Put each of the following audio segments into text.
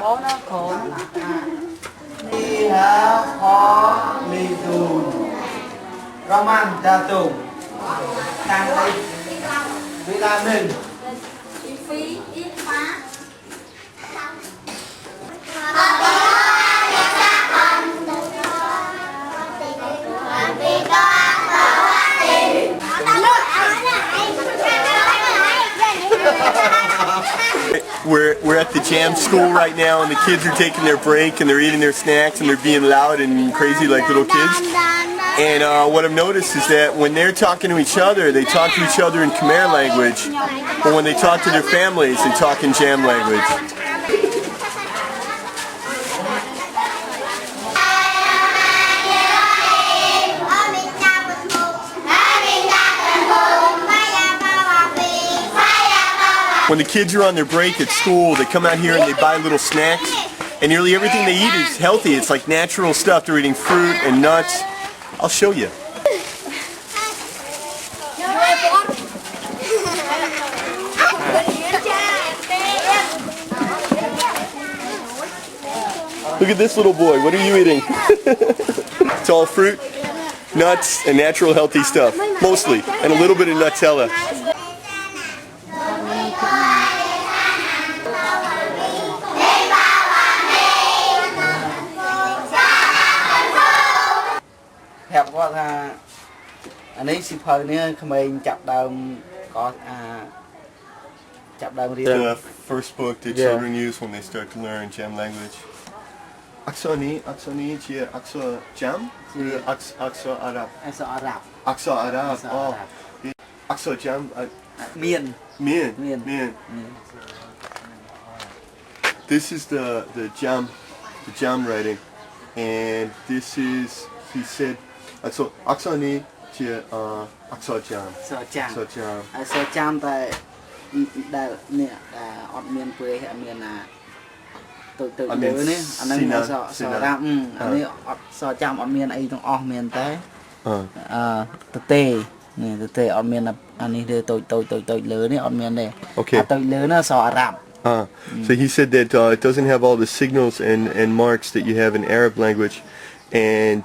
bố nó khổ. Đi há khó đi tùn Raman ra tùn Tăng đây vitamin Phí ít phá. We're at the Cham school right now, and the kids are taking their break and they're eating their snacks and they're being loud and crazy like little kids. And what I've noticed is that when they're talking to each other, they talk to each other in Khmer language, but when they talk to their families, they talk in Cham language. When the kids are on their break at school, they come out here and they buy little snacks, and nearly everything they eat is healthy. It's like natural stuff. They're eating fruit and nuts. I'll show you. Look at this little boy. What are you eating? It's all fruit, nuts, and natural healthy stuff, mostly, and a little bit of Nutella. Hẹp quá tha anh ấy xịp hơi nữa Khmer chập đơm có chập đơm riêng. The first book that children use when they start to learn Cham language. Aksoni chia Aksa Cham, Aksa Arab. Aksa Arab. Aksa Arab. Oh, Aksa Cham. Miền. This is the Cham writing, and this is, he said, so Aksoni chia Aksa Cham. So Cham tại đại nè ọt miền quê hay miền tự nhớ nè anh đang so ra anh ấy so Cham ọt miền ấy trong ọt miền tới tự tê ọt miền là anh ấy tôi lớn nè ọt miền này tôi lớn nó so Arab. So he said that it doesn't have all the signals and marks that you have in Arab language, and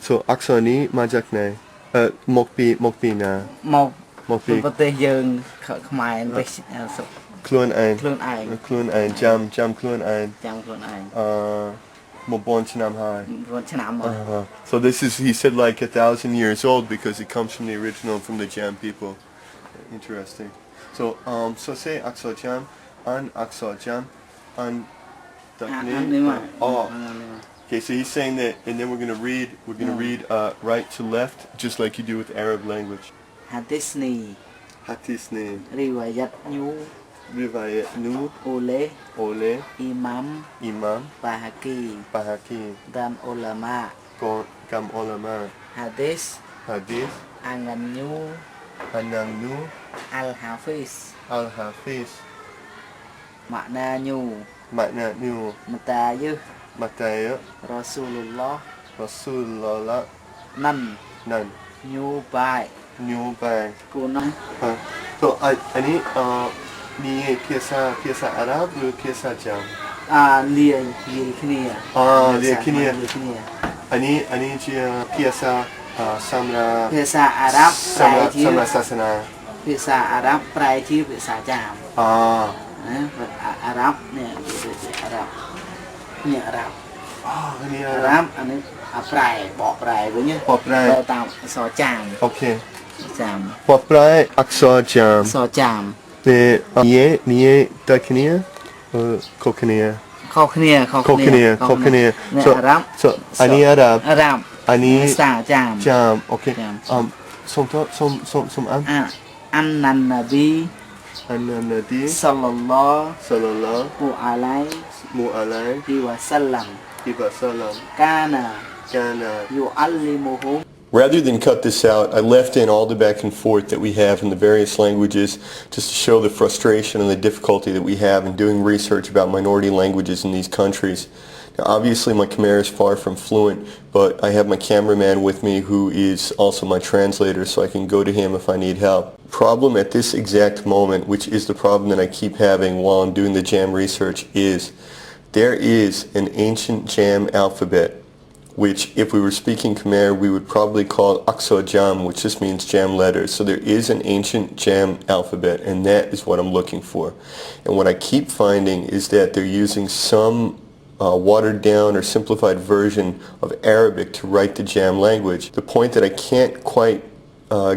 so Aksoni majak này mokpi na mokpiประเทศយើងខ្មែរទៅខ្លួនឯងចាំខ្លួនឯង 9 ឆ្នាំហើយ So this is, he said, like 1,000 years old because it comes from the original, from the Cham people. Interesting. So say Aksa Cham, an Aksa Cham, an Okay, so he's saying that, and then we're going to read right to left, just like you do with Arab language. Hadisni. Riwayat nu. Ole. Imam. Bahaki. Dan ulama. Hadis. Angannu. Al-Hafiz. Makna nyu. Matayu. Rasulullah. Nan. New by. Kunam. So ani ni piasa Arab or piasa Cham? Lia Knia. Lia Knia. Ani dia piasa samra. Piasa Arab. Samra sasana. Piasa Arab prai chi piasa Cham. Arab nè Arab. Nè Arab. Ini Arab anh ấy prai bỏ prai với nhá. Bỏ prai. Tao so Cham. Okay. Cham. Bỏ prai Aksa Cham. So Cham. Nie Daknia. Koknia. So Arab. So ani Arab. Ani Sa Cham. Okay. Som An Nabi sallallahu alaihi wasallam kana yu'allimuhum. Rather than cut this out, I left in all the back and forth that we have in the various languages just to show the frustration and the difficulty that we have in doing research about minority languages in these countries. Now, obviously my Khmer is far from fluent, but I have my cameraman with me who is also my translator, so I can go to him if I need help. Problem at this exact moment, which is the problem that I keep having while I'm doing the Cham research, is there is an ancient Cham alphabet, which if we were speaking Khmer we would probably call Aksar Jam, which just means Cham letters. So there is an ancient Cham alphabet, and that is what I'm looking for. And what I keep finding is that they're using some watered down or simplified version of Arabic to write the Cham language. The point that I can't quite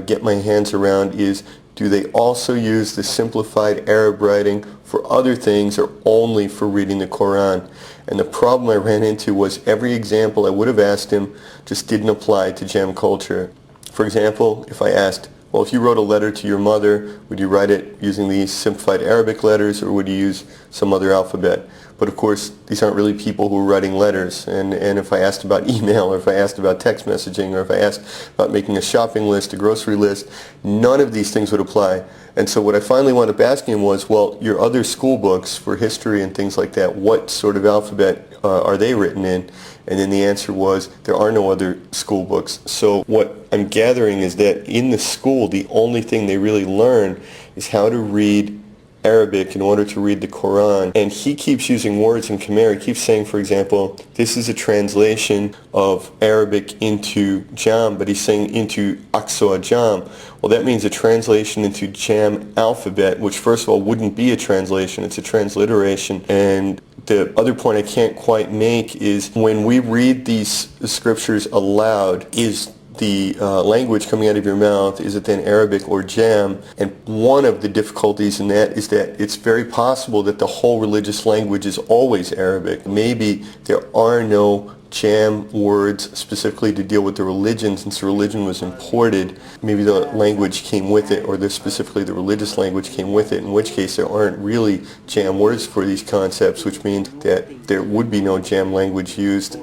get my hands around is, do they also use the simplified Arab writing for other things or only for reading the Quran? And the problem I ran into was every example I would have asked him just didn't apply to Cham culture. For example, if I asked, well, if you wrote a letter to your mother, would you write it using these simplified Arabic letters or would you use some other alphabet? But of course, these aren't really people who are writing letters. And if I asked about email, or if I asked about text messaging, or if I asked about making a shopping list, a grocery list, none of these things would apply. And so what I finally wound up asking him was, well, your other school books for history and things like that, what sort of alphabet are they written in? And then the answer was, there are no other school books. So what I'm gathering is that in the school, the only thing they really learn is how to read Arabic in order to read the Quran. And he keeps using words in Khmer. He keeps saying, for example, this is a translation of Arabic into Cham, but he's saying into Aksar Jam. Well, that means a translation into Cham alphabet, which first of all wouldn't be a translation, it's a transliteration. And the other point I can't quite make is when we read these scriptures aloud, is the language coming out of your mouth, is it then Arabic or Cham? And one of the difficulties in that is that it's very possible that the whole religious language is always Arabic. Maybe there are no Cham words specifically to deal with the religion, since the religion was imported. Maybe the language came with it, or specifically the religious language came with it, in which case there aren't really Cham words for these concepts, which means that there would be no Cham language used.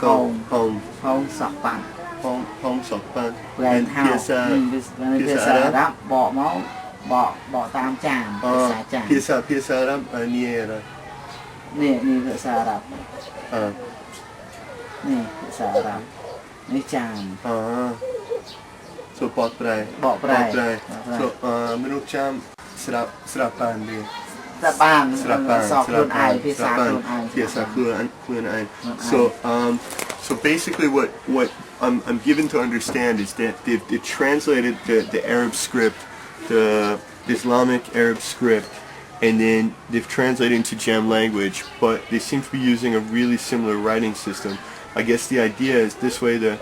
Home Sok Pan. And Pisa Arab. Pisa Arab ni era. Ni Pisa Arab. Ni Pisa Arab. Ni Cham. So Bot Prai. So Menurut Cham Serapan dia. So basically what I'm given to understand is that they've translated the Arab script, the Islamic Arab script, and then they've translated into Cham language, but they seem to be using a really similar writing system. I guess the idea is this way the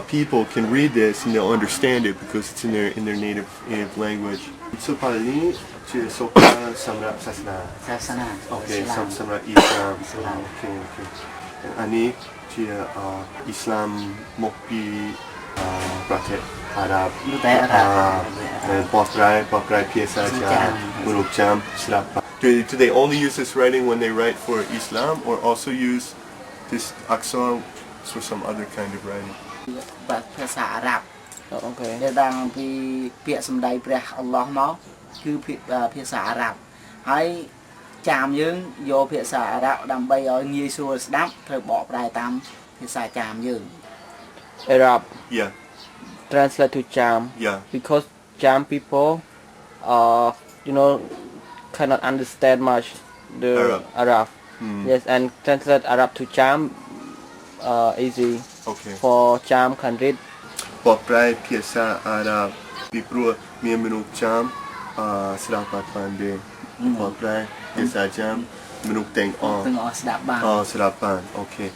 people can read this and they'll understand it because it's in their native language. So Teacher Sokry Samrat Sasana. Okay, Samrat Islam. Okay. Ani Teacher Islam Mokpi Pratet Arab. Boprai Piesa Jam Muruk Jam Srapa. Do they only use this writing when they write for Islam, or also use this Aksar for some other kind of writing? ភាសាអារ៉ាប់អូខេដែលតាំងពីពាក្យសម្ដីព្រះអល់ឡោះមកគឺភាសាអារ៉ាប់ហើយចាមយើងយកភាសាអារ៉ាប់ដើម្បីឲ្យងាយស្រួលស្ដាប់ត្រូវបកប្រែតាមភាសាចាមយើង Arab. Yeah. Translate to Cham. Yeah. Because Cham people, cannot understand much the Arab. Yes, and translate Arab to Cham easy. Okay. For Cham can read. Boprai Piesa Arab. Bipru Mia Menuk Cham Serapat Pande. Boprai Piesa Jam Menuk Teng On. Teng On Sedap Ban. Serapan. Okay.